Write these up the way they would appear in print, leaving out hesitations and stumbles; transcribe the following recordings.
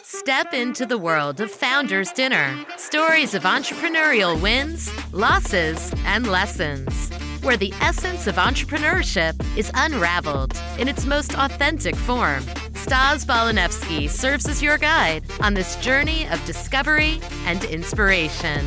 Step into the world of Founders Dinner. Stories of entrepreneurial wins, losses, and lessons. Where the essence of entrepreneurship is unraveled in its most authentic form. Stas Balanevsky serves as your guide on this journey of discovery and inspiration.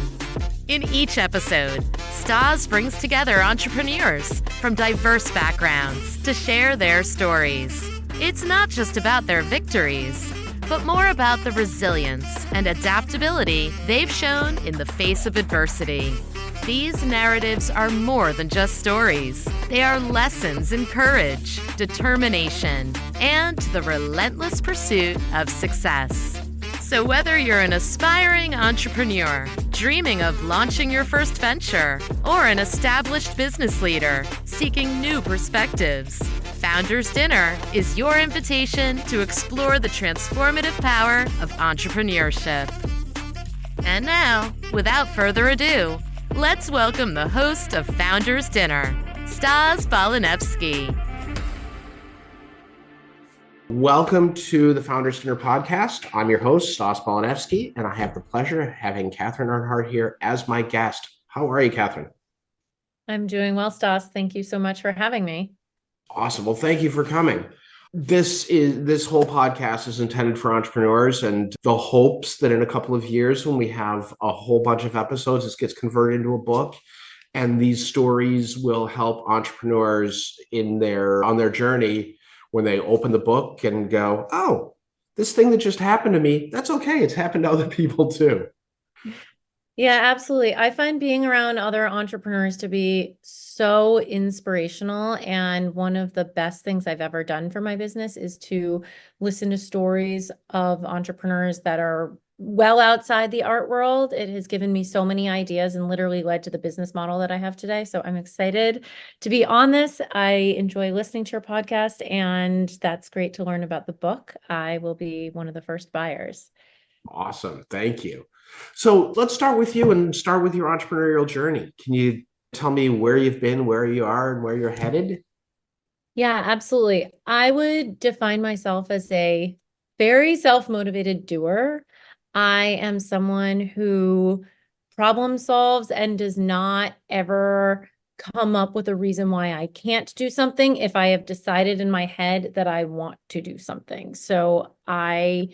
In each episode, Stas brings together entrepreneurs from diverse backgrounds to share their stories. It's not just about their victories, but more about the resilience and adaptability they've shown in the face of adversity. These narratives are more than just stories. They are lessons in courage, determination, and the relentless pursuit of success. So whether you're an aspiring entrepreneur, dreaming of launching your first venture, or an established business leader seeking new perspectives, Founders Dinner is your invitation to explore the transformative power of entrepreneurship. And now, without further ado, let's welcome the host of Founders Dinner, Stas Balanevsky. Welcome to the Founders Dinner podcast. I'm your host, Stas Balanevsky, and I have the pleasure of having Katharine Earhardt here as my guest. How are you, Katharine? I'm doing well, Stas. Thank you so much for having me. Awesome. Well, thank you for coming. This whole podcast is intended for entrepreneurs, and the hopes that in a couple of years, when we have a whole bunch of episodes, this gets converted into a book, and these stories will help entrepreneurs on their journey when they open the book and go, oh, this thing that just happened to me, that's okay. It's happened to other people too. Yeah, absolutely. I find being around other entrepreneurs to be so inspirational. And one of the best things I've ever done for my business is to listen to stories of entrepreneurs that are well outside the art world. It has given me so many ideas and literally led to the business model that I have today. So I'm excited to be on this. I enjoy listening to your podcast, and that's great to learn about the book. I will be one of the first buyers. Awesome. Thank you. So let's start with you and start with your entrepreneurial journey. Can you tell me where you've been, where you are, and where you're headed? Yeah, absolutely. I would define myself as a very self-motivated doer. I am someone who problem solves and does not ever come up with a reason why I can't do something if I have decided in my head that I want to do something. So I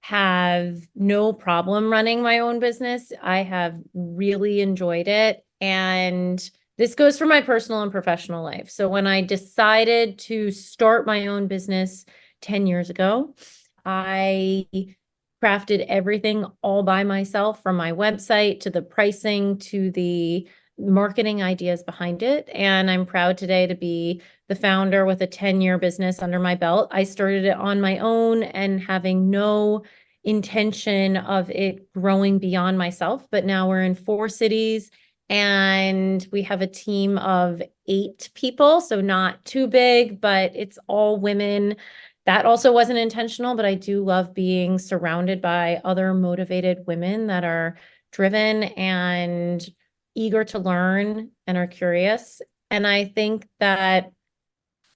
have no problem running my own business. I have really enjoyed it. And this goes for my personal and professional life. So when I decided to start my own business 10 years ago, I crafted everything all by myself, from my website to the pricing to the marketing ideas behind it. And I'm proud today to be the founder with a 10-year business under my belt. I started it on my own and having no intention of it growing beyond myself. But now we're in 4 cities and we have a team of 8 people. So not too big, but it's all women. That also wasn't intentional, but I do love being surrounded by other motivated women that are driven and eager to learn and are curious. And I think that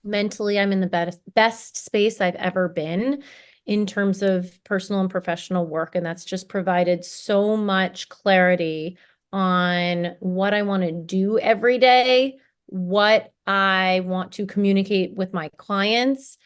mentally, I'm in the best space I've ever been in terms of personal and professional work. And that's just provided so much clarity on what I want to do every day, what I want to communicate with my clients,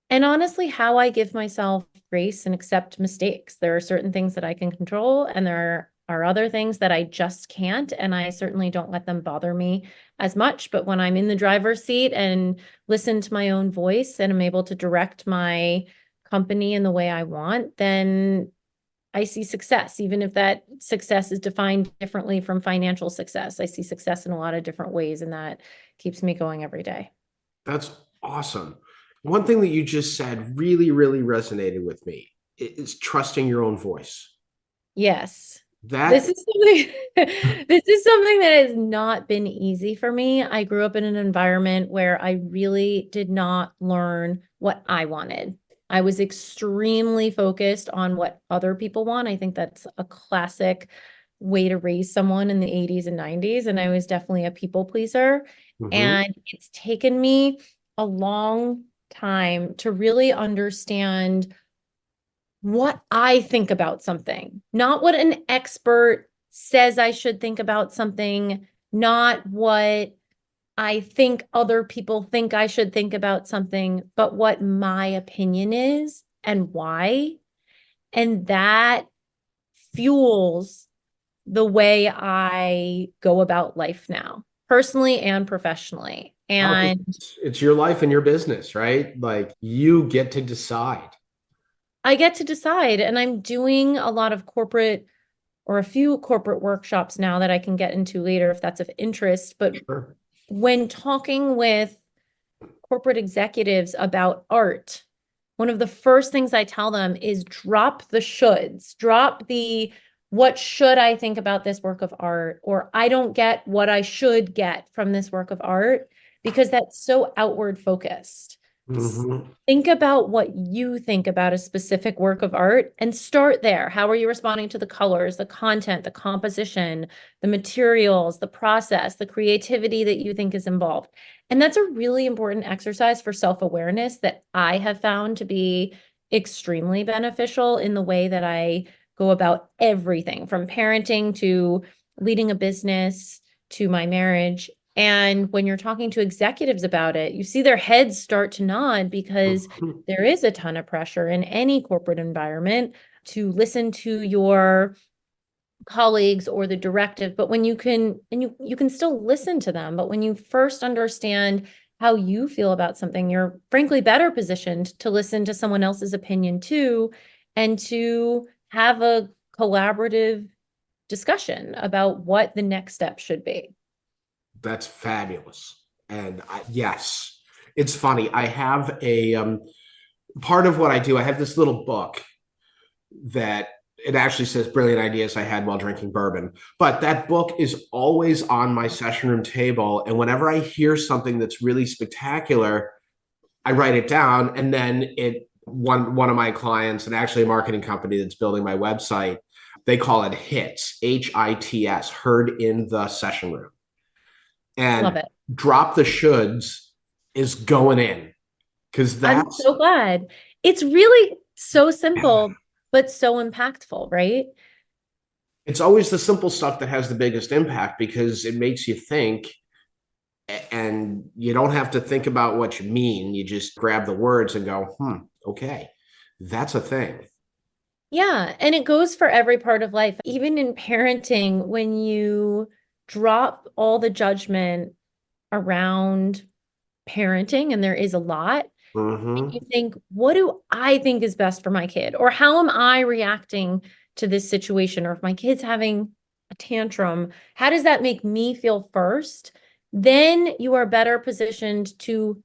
and honestly, how I give myself grace and accept mistakes. There are certain things that I can control, and there are other things that I just can't. And I certainly don't let them bother me as much. But when I'm in the driver's seat and listen to my own voice and I'm able to direct my company in the way I want, then I see success, even if that success is defined differently from financial success. I see success in a lot of different ways, and that keeps me going every day. That's awesome. One thing that you just said really, really resonated with me is trusting your own voice. Yes. This is something that has not been easy for me. I grew up in an environment where I really did not learn what I wanted. I was extremely focused on what other people want. I think that's a classic way to raise someone in the 80s and 90s. And I was definitely a people pleaser. Mm-hmm. And it's taken me a long time to really understand what I think about something, not what an expert says I should think about something, not what I think other people think I should think about something, but what my opinion is and why. And that fuels the way I go about life now, personally and professionally. Oh, And it's your life and your business, right? Like you get to decide. I get to decide, and I'm doing a lot of corporate or a few corporate workshops now that I can get into later if that's of interest. But Sure. when talking with corporate executives about art, one of the first things I tell them is drop the shoulds, drop the what should I think about this work of art, or I don't get what I should get from this work of art, because that's so outward focused. Mm-hmm. Think about what you think about a specific work of art and start there. How are you responding to the colors, the content, the composition, the materials, the process, the creativity that you think is involved? And that's a really important exercise for self-awareness that I have found to be extremely beneficial in the way that I go about everything from parenting to leading a business to my marriage. And when you're talking to executives about it, you see their heads start to nod because Mm-hmm. there is a ton of pressure in any corporate environment to listen to your colleagues or the directive. But when you can, and you can still listen to them, but when you first understand how you feel about something, you're frankly better positioned to listen to someone else's opinion too, and to have a collaborative discussion about what the next step should be. That's fabulous. And yes, it's funny. I have a part of what I do. I have this little book that it actually says brilliant ideas I had while drinking bourbon. But that book is always on my session room table. And whenever I hear something that's really spectacular, I write it down. And then one of my clients, and actually a marketing company that's building my website, they call it HITS, HITS, heard in the session room. Love And it. drop the shoulds is going in because I'm that's so glad. It's really so simple, but so impactful, right? it's always the simple stuff that has the biggest impact because it makes you think and you don't have to think about what you mean. You just grab the words and go, okay, that's a thing. Yeah. And it goes for every part of life. Even in parenting, when you drop all the judgment around parenting, and there is a lot, and you Mm-hmm. think, what do I think is best for my kid? Or how am I reacting to this situation? Or if my kid's having a tantrum, how does that make me feel first? Then you are better positioned to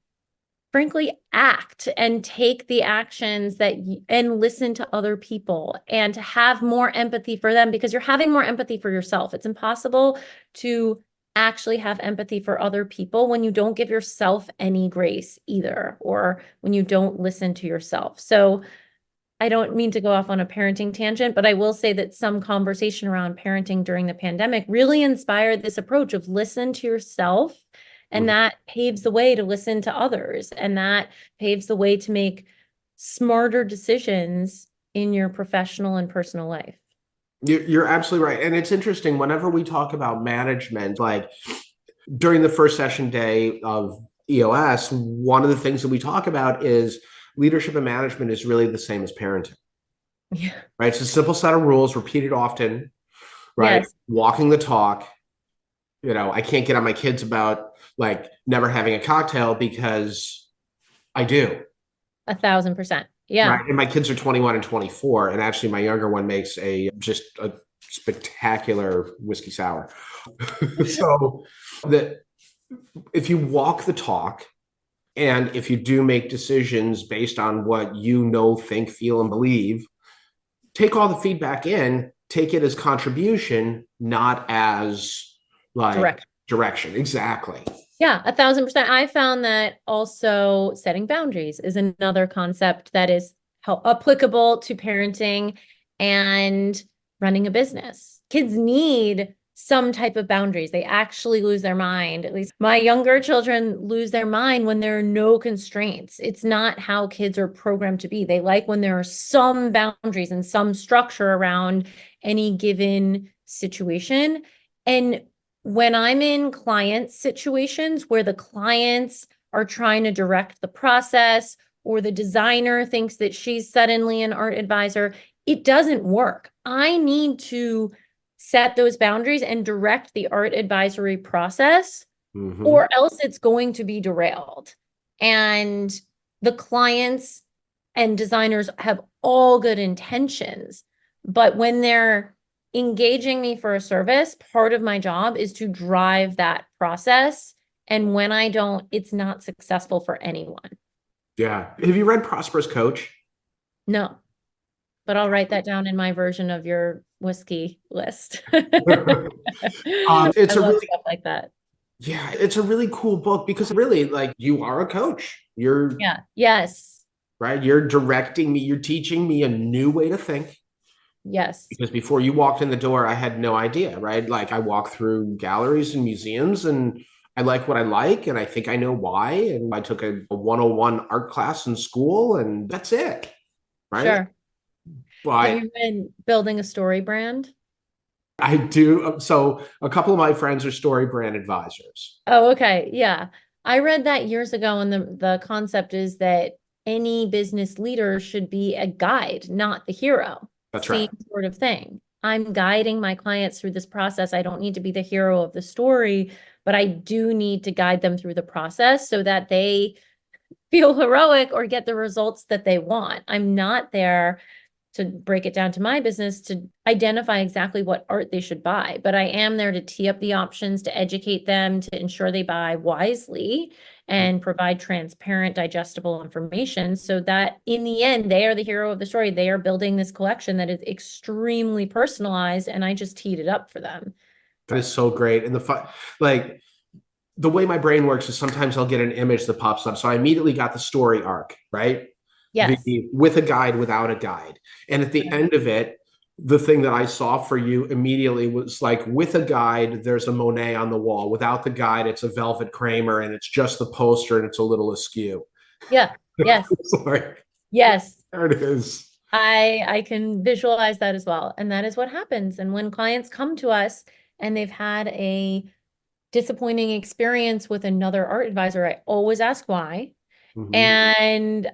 frankly act and take the actions that and listen to other people and to have more empathy for them, because you're having more empathy for yourself. It's impossible to actually have empathy for other people when you don't give yourself any grace either, or when you don't listen to yourself. So I don't mean to go off on a parenting tangent, but I will say that some conversation around parenting during the pandemic really inspired this approach of listen to yourself. And Mm-hmm. that paves the way to listen to others. And that paves the way to make smarter decisions in your professional and personal life. You're absolutely right. And it's interesting whenever we talk about management, like during the first session day of EOS, one of the things that we talk about is leadership and management is really the same as parenting, Yeah. right? It's a simple set of rules repeated often, right? Yes, Walking the talk. I can't get on my kids about like never having a cocktail because I do, 1,000%. Yeah. right? And my kids are 21 and 24. And actually, my younger one makes just a spectacular whiskey sour. So that if you walk the talk, and if you do make decisions based on what you know, think, feel, and believe, take all the feedback in, take it as contribution, not as like Direct. direction. Exactly. Yeah, 1,000%. I found that also setting boundaries is another concept that is applicable to parenting and running a business. Kids need some type of boundaries. They actually lose their mind. At least my younger children lose their mind when there are no constraints. It's not how kids are programmed to be. They like when there are some boundaries and some structure around any given situation. And when I'm in client situations where the clients are trying to direct the process, or the designer thinks that she's suddenly an art advisor, it doesn't work. I need to set those boundaries and direct the art advisory process, or else it's going to be derailed. And the clients and designers have all good intentions, but when they're engaging me for a service, part of my job is to drive that process. And when I don't, it's not successful for anyone. Yeah. Have you read Prosperous Coach? No, but I'll write that down in my version of your whiskey list. It's I a love really, stuff like that. yeah, it's a really cool book because really, like, you are a coach. You're Yeah. Yes. right. You're directing me. You're teaching me a new way to think. Yes. Because before you walked in the door, I had no idea, right? Like, I walk through galleries and museums and I like what I like, and I think I know why. And I took a 101 art class in school, and that's it, right? Sure. Have But you been building a story brand? I do. So a couple of my friends are story brand advisors. Oh, okay. Yeah. I read that years ago, and the concept is that any business leader should be a guide, not the hero. That's Same right. sort of thing. I'm guiding my clients through this process. I don't need to be the hero of the story, but I do need to guide them through the process so that they feel heroic or get the results that they want. I'm not there to break it down to my business to identify exactly what art they should buy, but I am there to tee up the options, to educate them, to ensure they buy wisely and provide transparent, digestible information so that in the end, they are the hero of the story. They are building this collection that is extremely personalized, and I just teed it up for them. That is so great. And like, the way my brain works is sometimes I'll get an image that pops up. So I immediately got the story arc, right? Yes. With a guide, without a guide. And at the end of it, the thing that I saw for you immediately was like, with a guide, there's a Monet on the wall. Without the guide, it's a Velvet Kramer, and it's just the poster and it's a little askew. Yeah. Yes. Sorry. Yes. There it is. I can visualize that as well. And that is what happens. And when clients come to us and they've had a disappointing experience with another art advisor, I always ask why. And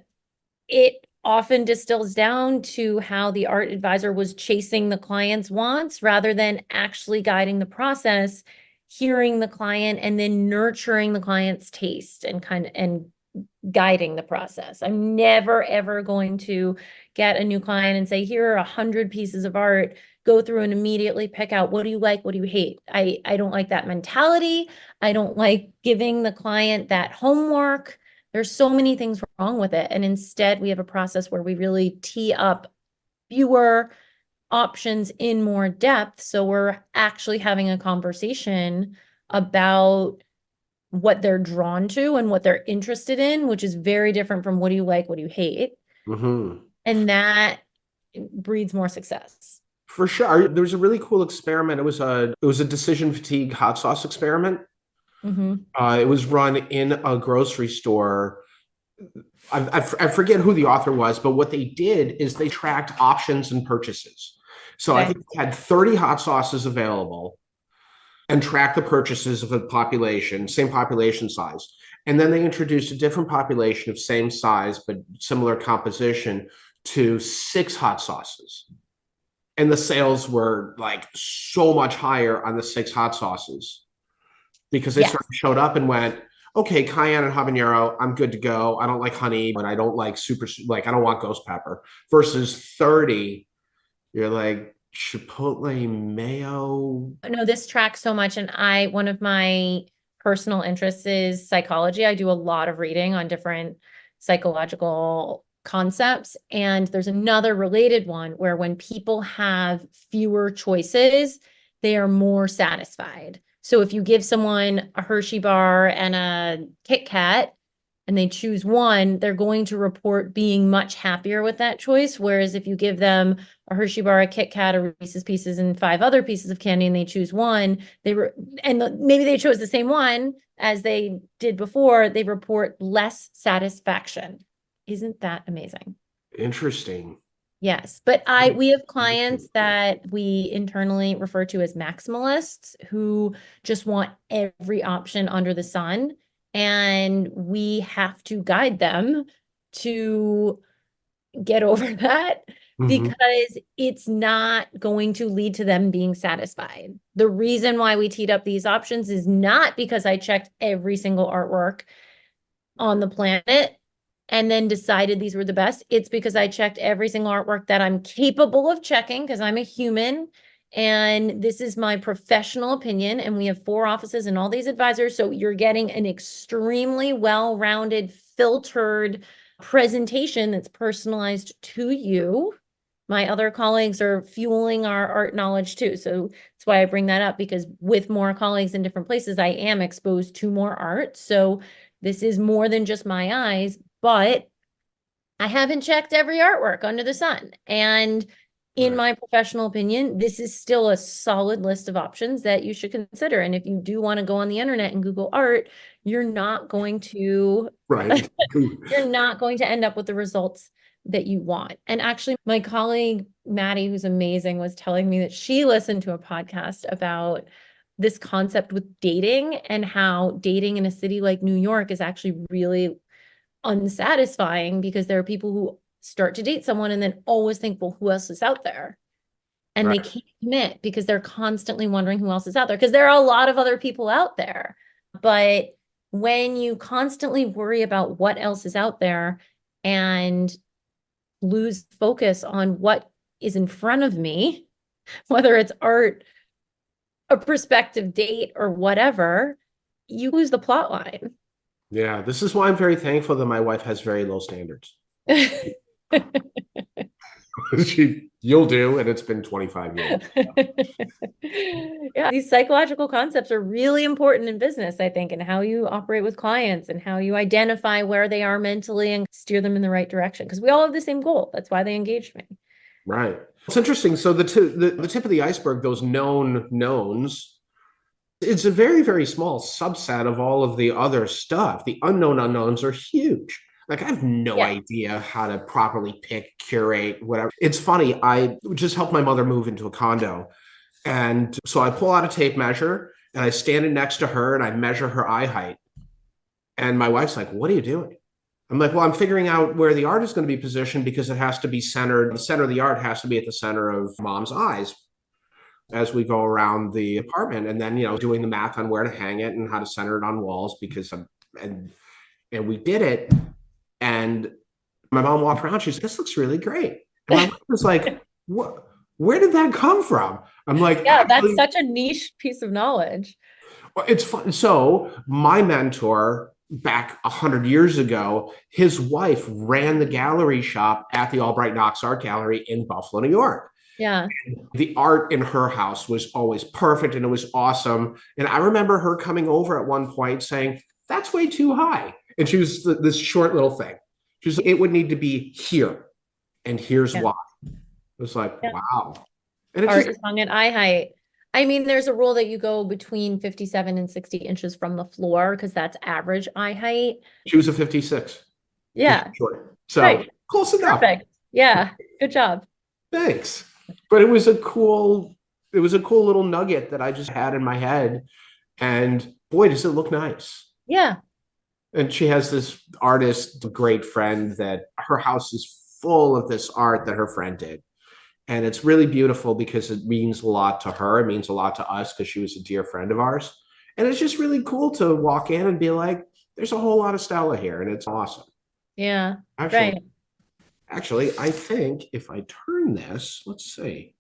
it often distills down to how the art advisor was chasing the client's wants rather than actually guiding the process, hearing the client, and then nurturing the client's taste and guiding the process. I'm never ever going to get a new client and say, here are 100 pieces of art, go through and immediately pick out, what do you like, what do you hate? I don't like that mentality. I don't like giving the client that homework. There's so many things wrong with it. And instead, we have a process where we really tee up fewer options in more depth. So we're actually having a conversation about what they're drawn to and what they're interested in, which is very different from what do you like, what do you hate? And that breeds more success. For sure. There was a really cool experiment. It was a decision fatigue hot sauce experiment. It was run in a grocery store. I forget who the author was, but what they did is they tracked options and purchases. So I think they had 30 hot sauces available and tracked the purchases of a population, same population size. And then they introduced a different population of same size but similar composition to 6 hot sauces. And the sales were like so much higher on the 6 hot sauces because they sort of showed up and went, okay, cayenne and habanero, I'm good to go. I don't like honey, but I don't like I don't want ghost pepper. Versus 30, you're like, chipotle mayo. No, this tracks so much. And one of my personal interests is psychology. I do a lot of reading on different psychological concepts. And there's another related one where when people have fewer choices, they are more satisfied. So if you give someone a Hershey bar and a Kit Kat, and they choose one, they're going to report being much happier with that choice. Whereas if you give them a Hershey bar, a Kit Kat, a Reese's Pieces, and 5 other pieces of candy, and they choose one, maybe they chose the same one as they did before, they report less satisfaction. Isn't that amazing? Interesting. Yes, but we have clients that we internally refer to as maximalists who just want every option under the sun. And we have to guide them to get over that because it's not going to lead to them being satisfied. The reason why we teed up these options is not because I checked every single artwork on the planet and then decided these were the best. It's because I checked every single artwork that I'm capable of checking because I'm a human. And this is my professional opinion. And we have 4 offices and all these advisors. So you're getting an extremely well-rounded, filtered presentation that's personalized to you. My other colleagues are fueling our art knowledge too. So that's why I bring that up, because with more colleagues in different places, I am exposed to more art. So this is more than just my eyes, but I haven't checked every artwork under the sun. And in my professional opinion, this is still a solid list of options that you should consider. And if you do want to go on the internet and Google art, you're not going to you're not going to end up with the results that you want. And actually, my colleague Maddie, who's amazing, was telling me that she listened to a podcast about this concept with dating and how dating in a city like New York is actually really unsatisfying because there are people who start to date someone and then always think, well, who else is out there? And they can't commit because they're constantly wondering who else is out there, because there are a lot of other people out there. But when you constantly worry about what else is out there and lose focus on what is in front of me, whether it's art, a prospective date, or whatever, you lose the plot line. Yeah, this is why I'm very thankful that my wife has very low standards. You'll do, and it's been 25 years. Yeah, these psychological concepts are really important in business, I think, and how you operate with clients and how you identify where they are mentally and steer them in the right direction. Because we all have the same goal. That's why they engaged me. Right. It's interesting. So the tip of the iceberg, those known knowns, it's a very, very small subset of all of the other stuff. The unknown unknowns are huge. Like, I have no idea how to properly pick, curate, whatever. It's funny. I just helped my mother move into a condo. And so I pull out a tape measure and I stand it next to her and I measure her eye height. And my wife's like, what are you doing? I'm like, well, I'm figuring out where the art is going to be positioned because it has to be centered. The center of the art has to be at the center of mom's eyes as we go around the apartment. And then, doing the math on where to hang it and how to center it on walls because and we did it. And my mom walked around. She's like, this looks really great. And my wife was like, what? Where did that come from? I'm like, yeah, that's such a niche piece of knowledge. Well, it's fun. So my mentor back 100 years ago, his wife ran the gallery shop at the Albright Knox Art Gallery in Buffalo, New York. Yeah. The art in her house was always perfect and it was awesome. And I remember her coming over at one point saying, that's way too high. And she was this short little thing. She was like, it would need to be here. And here's why. It was like, wow. And it's art is hung at eye height. I mean, there's a rule that you go between 57 and 60 inches from the floor because that's average eye height. She was a 56. Yeah. So close enough. Perfect. Yeah. Good job. Thanks. But it was a cool little nugget that I just had in my head. And boy, does it look nice. Yeah. And she has this artist, great friend, that her house is full of this art that her friend did. And it's really beautiful because it means a lot to her. It means a lot to us because she was a dear friend of ours. And it's just really cool to walk in and be like, there's a whole lot of Stella here. And it's awesome. Yeah. Actually, I think if I turn this, let's see.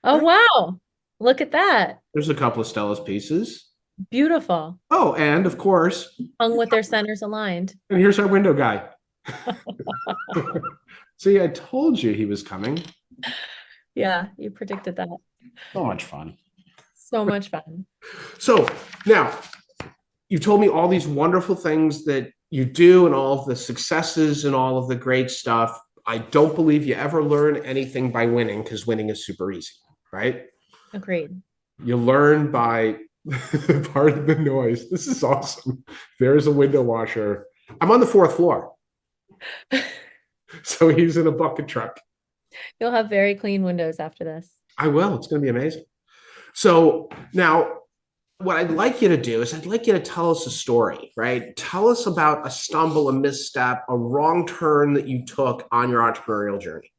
Oh, wow. Look at that. There's a couple of Stella's pieces. Beautiful. Oh, and of course, hung with their centers aligned. And here's our window guy. See, I told you he was coming. Yeah, you predicted that. So much fun. So much fun. So now you told me all these wonderful things that you do and all of the successes and all of the great stuff. I don't believe you ever learn anything by winning, because winning is super easy, right? Agreed. You learn by part of the noise. This is awesome. There's a window washer. I'm on the fourth floor. So he's in a bucket truck. You'll have very clean windows after this. I will. It's going to be amazing. So now, what I'd like you to do is I'd like you to tell us a story, right? Tell us about a stumble, a misstep, a wrong turn that you took on your entrepreneurial journey.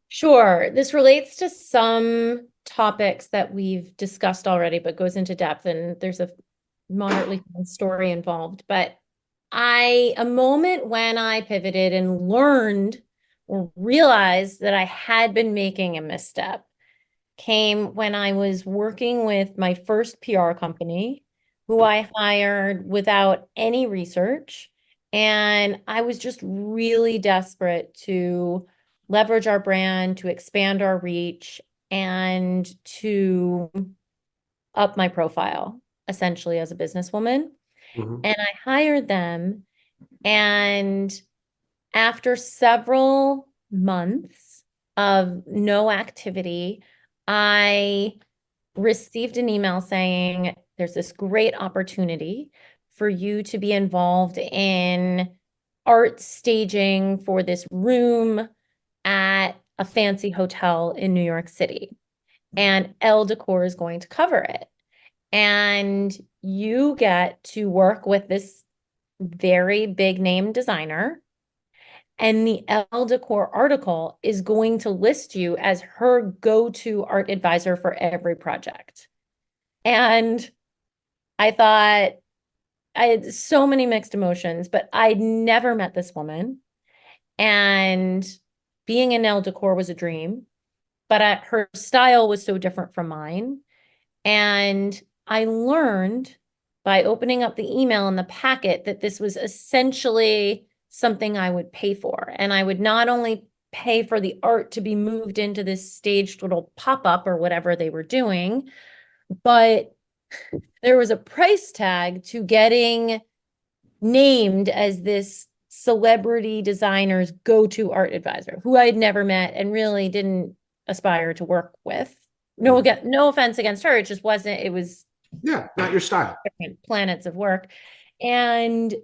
Sure. This relates to some topics that we've discussed already, but goes into depth, and there's a moderately fun story involved. But a moment when I pivoted and learned or realized that I had been making a misstep came when I was working with my first PR company, who I hired without any research. And I was just really desperate to leverage our brand, to expand our reach, and to up my profile, essentially, as a businesswoman. Mm-hmm. And I hired them. And after several months of no activity, I received an email saying, there's this great opportunity for you to be involved in art staging for this room at a fancy hotel in New York City. And Elle Decor is going to cover it. And you get to work with this very big name designer. And the Elle Decor article is going to list you as her go-to art advisor for every project. And I thought, I had so many mixed emotions, but I'd never met this woman. And being in Elle Decor was a dream, but her style was so different from mine. And I learned by opening up the email in the packet that this was essentially something I would pay for. And I would not only pay for the art to be moved into this staged little pop-up or whatever they were doing, but there was a price tag to getting named as this celebrity designer's go-to art advisor, who I had never met and really didn't aspire to work with. No offense against her. It just wasn't, it was not your style. Different planets of work. And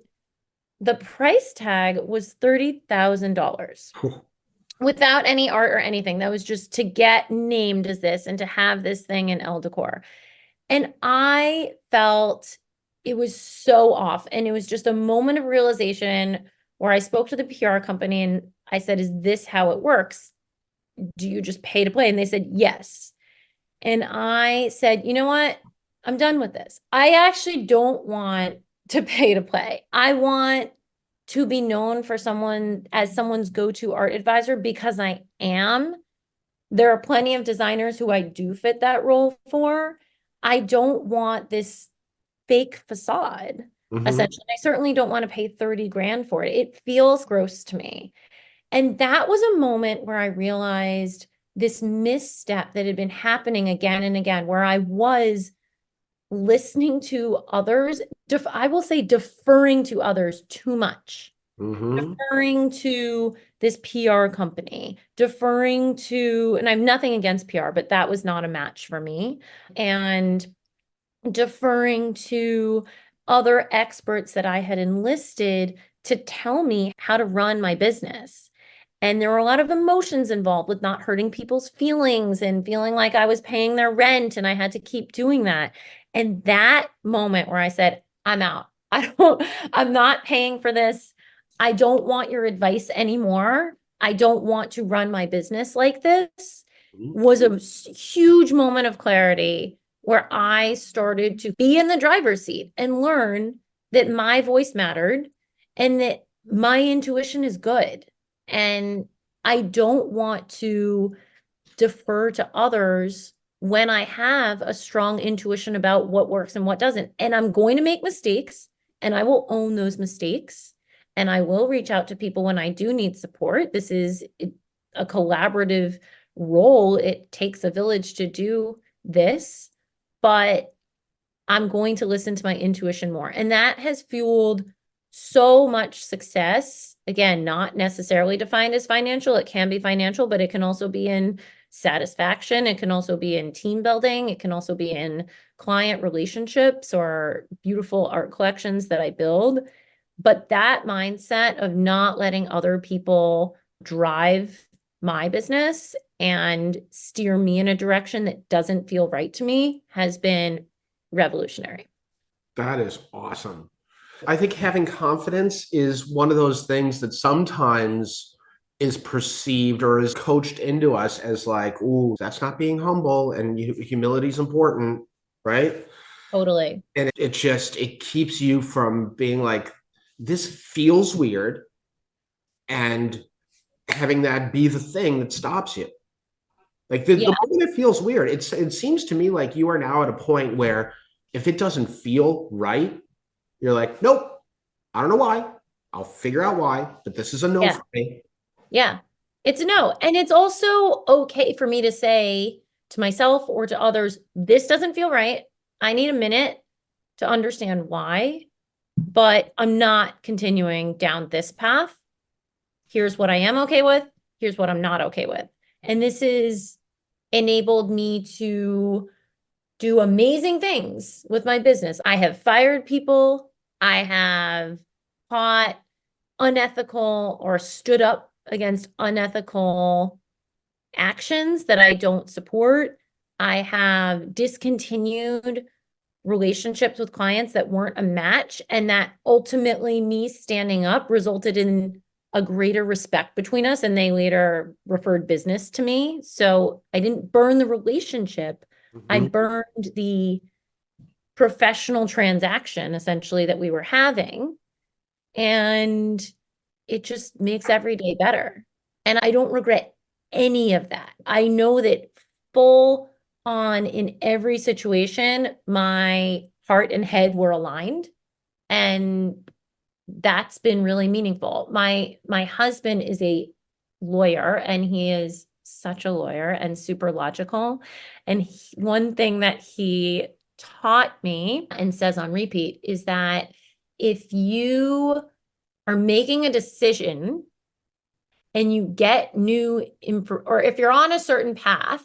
the price tag was $30,000 without any art or anything. That was just to get named as this and to have this thing in Elle Decor. And I felt it was so off. And it was just a moment of realization where I spoke to the PR company and I said, is this how it works? Do you just pay to play? And they said, yes. And I said, you know what? I'm done with this. I actually don't want to pay to play. I want to be known for someone's go-to art advisor, because I am. There are plenty of designers who I do fit that role for. I don't want this fake facade. Essentially, I certainly don't want to pay 30 grand for it. It feels gross to me. And that was a moment where I realized this misstep that had been happening again and again, where I was listening to others, I will say deferring to others too much. Deferring to this PR company, deferring to, and I have nothing against PR, but that was not a match for me. And deferring to other experts that I had enlisted to tell me how to run my business. And there were a lot of emotions involved with not hurting people's feelings and feeling like I was paying their rent and I had to keep doing that. And that moment where I said, I'm out. I'm not paying for this. I don't want your advice anymore. I don't want to run my business like this, was a huge moment of clarity where I started to be in the driver's seat and learn that my voice mattered and that my intuition is good. And I don't want to defer to others when I have a strong intuition about what works and what doesn't. And I'm going to make mistakes, and I will own those mistakes. And I will reach out to people when I do need support. This is a collaborative role. It takes a village to do this, but I'm going to listen to my intuition more. And that has fueled so much success. Again, not necessarily defined as financial. It can be financial, but it can also be in satisfaction. It can also be in team building. It can also be in client relationships or beautiful art collections that I build. But that mindset of not letting other people drive my business and steer me in a direction that doesn't feel right to me has been revolutionary. That is awesome. I think having confidence is one of those things that sometimes is perceived or is coached into us as like, ooh, that's not being humble and humility is important, right? Totally. And it keeps you from being like, this feels weird, and having that be the thing that stops you. Like the moment it feels weird, it seems to me like you are now at a point where if it doesn't feel right, you're like, nope, I don't know why. I'll figure out why, but this is a no for me. Yeah. It's a no. And it's also okay for me to say to myself or to others, this doesn't feel right. I need a minute to understand why, but I'm not continuing down this path. Here's what I am okay with. Here's what I'm not okay with. And this has enabled me to do amazing things with my business. I have fired people. I have caught unethical or stood up against unethical actions that I don't support. I have discontinued relationships with clients that weren't a match, and that ultimately me standing up resulted in a greater respect between us, and they later referred business to me. So I didn't burn the relationship. I burned the professional transaction essentially that we were having, and it just makes every day better. And I don't regret any of that. I know that full on in every situation, my heart and head were aligned. And that's been really meaningful. My husband is a lawyer, and he is such a lawyer and super logical. And one thing that he taught me and says on repeat is that if you are making a decision and you get new info, or if you're on a certain path,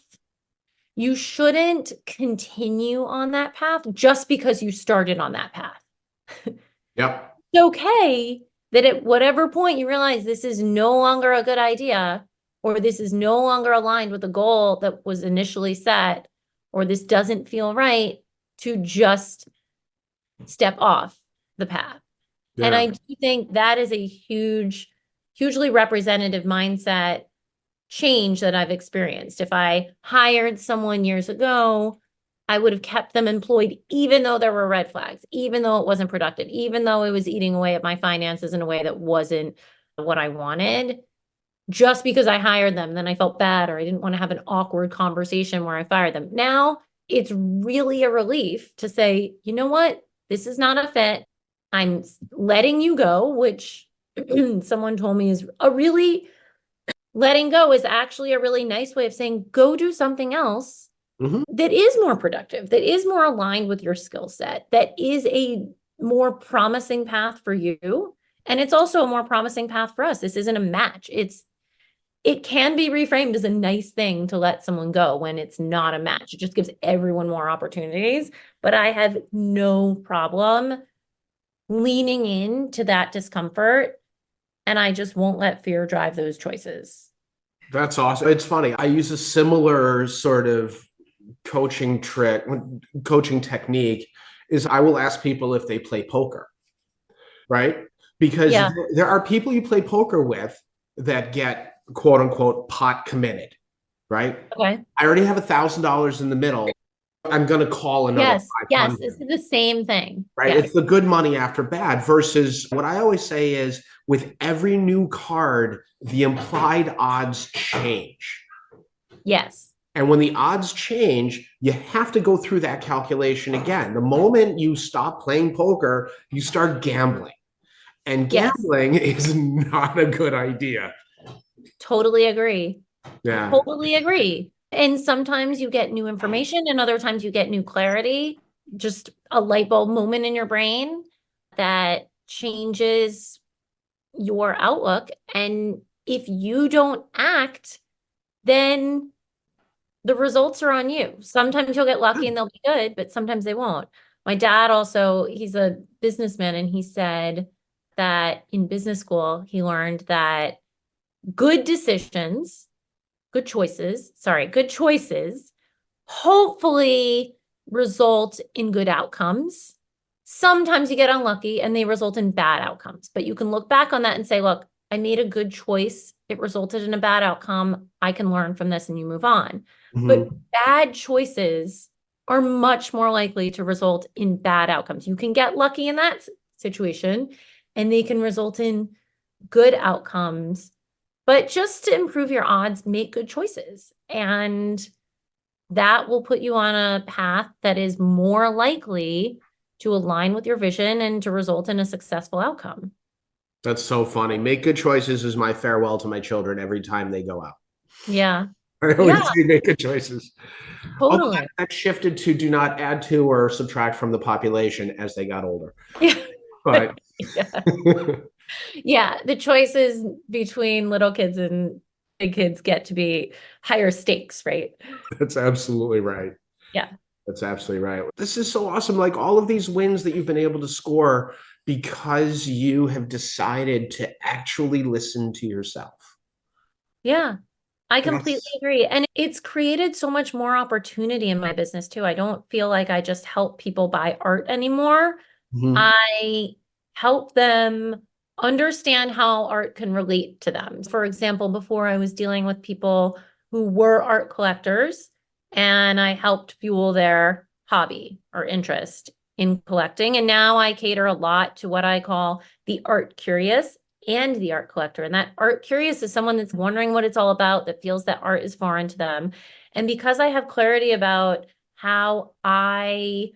you shouldn't continue on that path just because you started on that path. Yep. It's okay that at whatever point you realize this is no longer a good idea, or this is no longer aligned with the goal that was initially set, or this doesn't feel right, to just step off the path. Yeah. And I do think that is a hugely representative mindset change that I've experienced. If I hired someone years ago, I would have kept them employed, even though there were red flags, even though it wasn't productive, even though it was eating away at my finances in a way that wasn't what I wanted. Just because I hired them, then I felt bad, or I didn't want to have an awkward conversation where I fired them. Now it's really a relief to say, you know what? This is not a fit. I'm letting you go, which someone told me is a really letting go is actually a really nice way of saying, go do something else that is more productive, that is more aligned with your skill set, that is a more promising path for you. And it's also a more promising path for us. This isn't a match. It can be reframed as a nice thing to let someone go when it's not a match. It just gives everyone more opportunities. But I have no problem leaning into that discomfort, and I just won't let fear drive those choices. That's awesome. It's funny. I use a similar sort of coaching technique is I will ask people if they play poker, right? Because there are people you play poker with that get quote unquote pot committed, right? Okay. I already have $1,000 in the middle. I'm going to call another 500. Yes, it's the same thing. Right? Yes. It's the good money after bad versus what I always say is with every new card, the implied odds change. Yes. And when the odds change, you have to go through that calculation again. The moment you stop playing poker, you start gambling. And gambling is not a good idea. Totally agree. Yeah. Totally agree. And sometimes you get new information, and other times you get new clarity. just a light bulb moment in your brain that changes your outlook. And if you don't act, then the results are on you. Sometimes you'll get lucky and they'll be good, but sometimes they won't. My dad also, he's a businessman, and he said that in business school, he learned that good decisions, good choices hopefully result in good outcomes. Sometimes you get unlucky and they result in bad outcomes, but you can look back on that and say, look, I made a good choice. It resulted in a bad outcome. I can learn from this, and you move on. But bad choices are much more likely to result in bad outcomes. You can get lucky in that situation, and they can result in good outcomes. But just to improve your odds, make good choices. And that will put you on a path that is more likely to align with your vision and to result in a successful outcome. That's so funny. Make good choices is my farewell to my children every time they go out. Yeah. I always say make good choices. Although Totally. that shifted to do not add to or subtract from the population as they got older. Yeah. But yeah, the choices between little kids and big kids get to be higher stakes, right? that's absolutely right. Yeah. That's absolutely right. This is so awesome. Like all of these wins that you've been able to score because you have decided to actually listen to yourself. Yeah. I completely That's agree. And it's created so much more opportunity in my business too. I don't feel like I just help people buy art anymore. I help them understand how art can relate to them. For example, before I was dealing with people who were art collectors, and I helped fuel their hobby or interest in collecting. And now I cater a lot to what I call the art curious and the art collector. And that art curious is someone that's wondering what it's all about, that feels that art is foreign to them. And because I have clarity about how I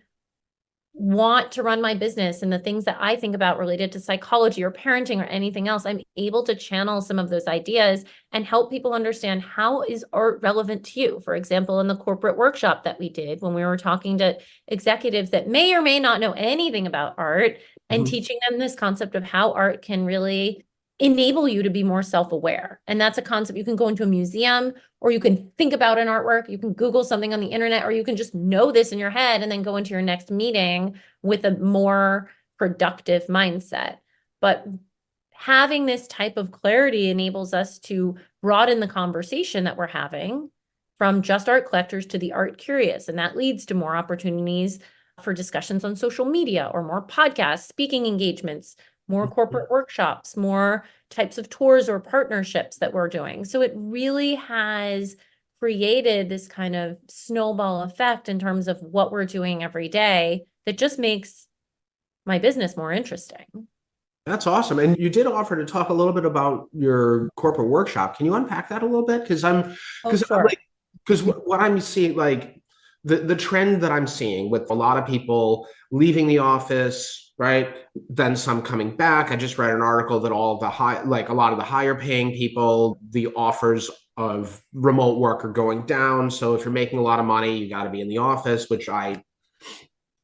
want to run my business and the things that I think about related to psychology or parenting or anything else, I'm able to channel some of those ideas and help people understand how is art relevant to you. For example, in the corporate workshop that we did when we were talking to executives that may or may not know anything about art and teaching them this concept of how art can really enable you to be more self-aware. And that's a concept you can go into a museum, or you can think about an artwork, you can Google something on the internet, or you can just know this in your head and then go into your next meeting with a more productive mindset. But having this type of clarity enables us to broaden the conversation that we're having from just art collectors to the art curious. And that leads to more opportunities for discussions on social media or more podcasts, speaking engagements, more corporate workshops, more types of tours or partnerships that we're doing. So it really has created this kind of snowball effect in terms of what we're doing every day that just makes my business more interesting. That's awesome. And you did offer to talk a little bit about your corporate workshop. Can you unpack that a little bit? Sure. Because what I'm seeing, like the trend that I'm seeing with a lot of people leaving the office, right? Then some coming back. I just read an article that all of a lot of the higher paying people, the offers of remote work are going down. So if you're making a lot of money, you got to be in the office, which I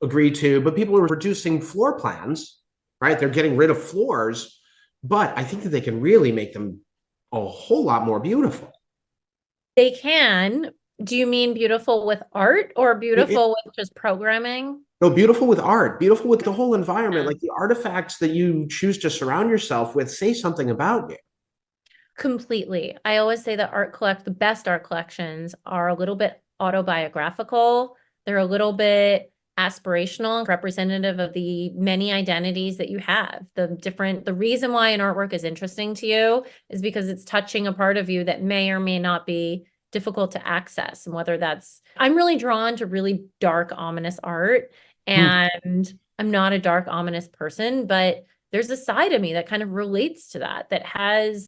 agree to. But people are reducing floor plans, right? They're getting rid of floors, but I think that they can really make them a whole lot more beautiful. They can. Do you mean beautiful with art or beautiful with just programming? No, beautiful with art, beautiful with the whole environment, like the artifacts that you choose to surround yourself with say something about you. Completely. I always say that the best art collections are a little bit autobiographical. They're a little bit aspirational, representative of the many identities that you have. The reason why an artwork is interesting to you is because it's touching a part of you that may or may not be difficult to access. And whether I'm really drawn to really dark, ominous art. And I'm not a dark, ominous person, but there's a side of me that kind of relates to that has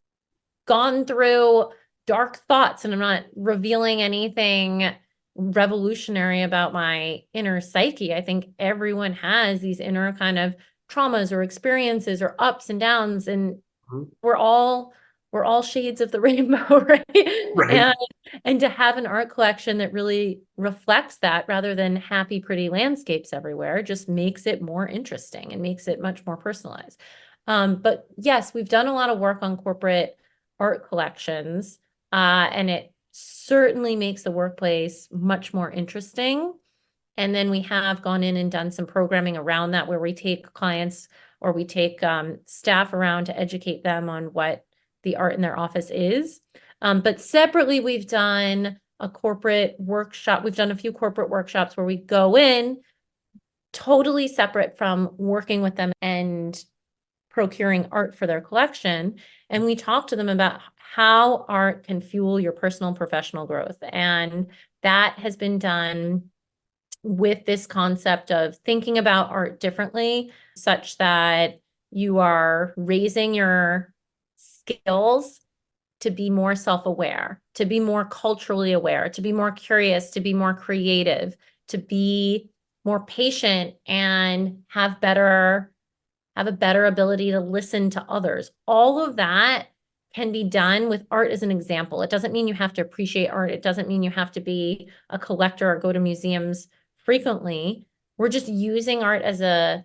gone through dark thoughts, and I'm not revealing anything revolutionary about my inner psyche. I think everyone has these inner kind of traumas or experiences or ups and downs, and we're all shades of the rainbow, right? Right. And to have an art collection that really reflects that rather than happy, pretty landscapes everywhere just makes it more interesting and makes it much more personalized. But yes, we've done a lot of work on corporate art collections, and it certainly makes the workplace much more interesting. And then we have gone in and done some programming around that where we take clients or we take staff around to educate them on what the art in their office is. But separately, we've done a corporate workshop. We've done a few corporate workshops where we go in totally separate from working with them and procuring art for their collection. And we talk to them about how art can fuel your personal and professional growth. And that has been done with this concept of thinking about art differently, such that you are raising your skills to be more self-aware, to be more culturally aware, to be more curious, to be more creative, to be more patient and have a better ability to listen to others. All of that can be done with art as an example. It doesn't mean you have to appreciate art. It doesn't mean you have to be a collector or go to museums frequently. We're just using art as a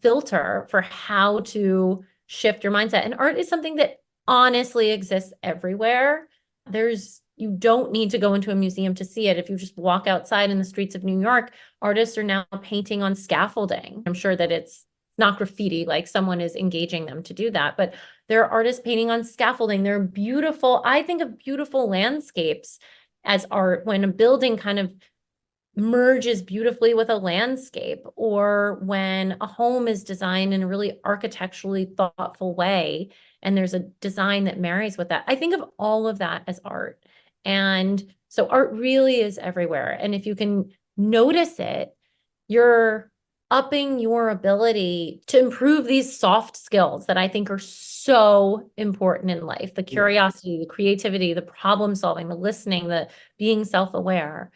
filter for how to shift your mindset. And art is something that honestly exists everywhere. You don't need to go into a museum to see it. If you just walk outside in the streets of New York, artists are now painting on scaffolding. I'm sure that it's not graffiti, like someone is engaging them to do that, but there are artists painting on scaffolding. They're beautiful. I think of beautiful landscapes as art when a building kind of merges beautifully with a landscape, or when a home is designed in a really architecturally thoughtful way and there's a design that marries with that. I think of all of that as art. And so art really is everywhere. And if you can notice it, you're upping your ability to improve these soft skills that I think are so important in life: the curiosity, the creativity, the problem solving, the listening, the being self-aware.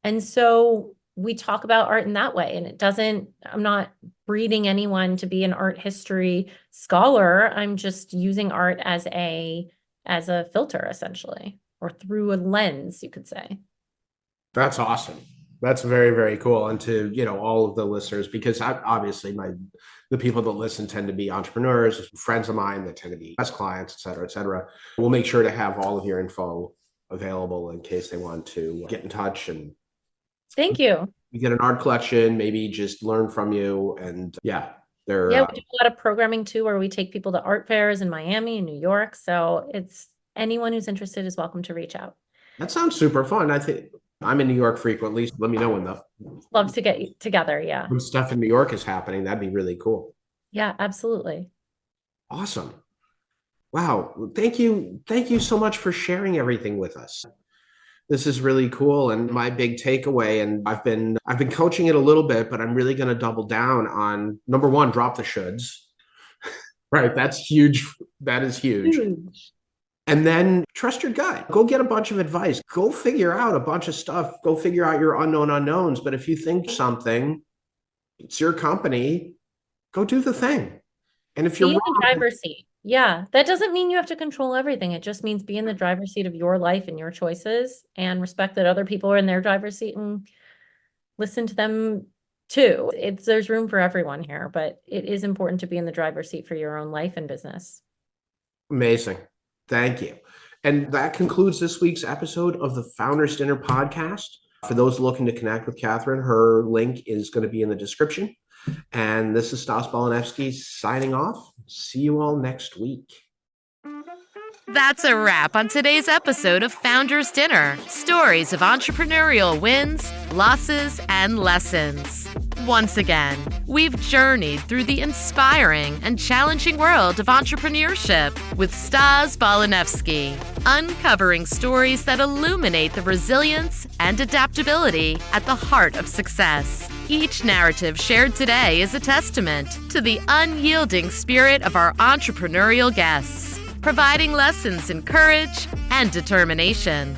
And so we talk about art in that way. And I'm not breeding anyone to be an art history scholar. I'm just using art as a filter, essentially, or through a lens, you could say. That's awesome. That's very, very cool. And to, all of the listeners, because obviously the people that listen tend to be entrepreneurs, friends of mine that tend to be best clients, et cetera, et cetera. We'll make sure to have all of your info available in case they want to get in touch. And thank you. You get an art collection, maybe just learn from you. And we do a lot of programming too, where we take people to art fairs in Miami and New York. So it's anyone who's interested is welcome to reach out. That sounds super fun. I think I'm in New York frequently. So let me know when love to get together. Yeah. When stuff in New York is happening. That'd be really cool. Yeah, absolutely. Awesome. Wow. Thank you. Thank you so much for sharing everything with us. This is really cool. And my big takeaway, and I've been coaching it a little bit, but I'm really going to double down on number one, drop the shoulds. Right. That's huge. That is huge. And then trust your gut. Go get a bunch of advice. Go figure out a bunch of stuff. Go figure out your unknown unknowns. But if you think something, it's your company, go do the thing. And if you're in the driver's seat. Yeah, that doesn't mean you have to control everything. It just means be in the driver's seat of your life and your choices, and respect that other people are in their driver's seat and listen to them too. There's room for everyone here, but it is important to be in the driver's seat for your own life and business. Amazing. Thank you. And that concludes this week's episode of the Founders Dinner podcast. For those looking to connect with Katharine, her link is going to be in the description. And this is Stas Balanevsky signing off. See you all next week. That's a wrap on today's episode of Founders Dinner. Stories of entrepreneurial wins, losses, and lessons. Once again, we've journeyed through the inspiring and challenging world of entrepreneurship with Stas Balanevsky, uncovering stories that illuminate the resilience and adaptability at the heart of success. Each narrative shared today is a testament to the unyielding spirit of our entrepreneurial guests, providing lessons in courage and determination.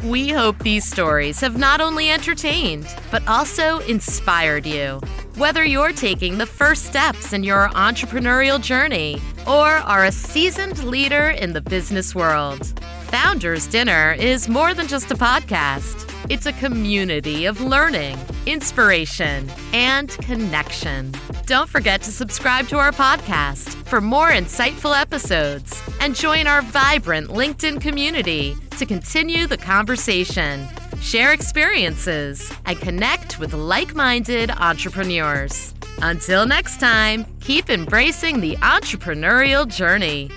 We hope these stories have not only entertained, but also inspired you. Whether you're taking the first steps in your entrepreneurial journey or are a seasoned leader in the business world, Founders Dinner is more than just a podcast. It's a community of learning, inspiration, and connection. Don't forget to subscribe to our podcast for more insightful episodes and join our vibrant LinkedIn community to continue the conversation, share experiences, and connect with like-minded entrepreneurs. Until next time, keep embracing the entrepreneurial journey.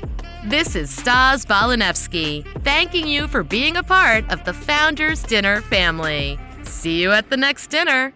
This is Stas Balanevsky, thanking you for being a part of the Founders Dinner family. See you at the next dinner.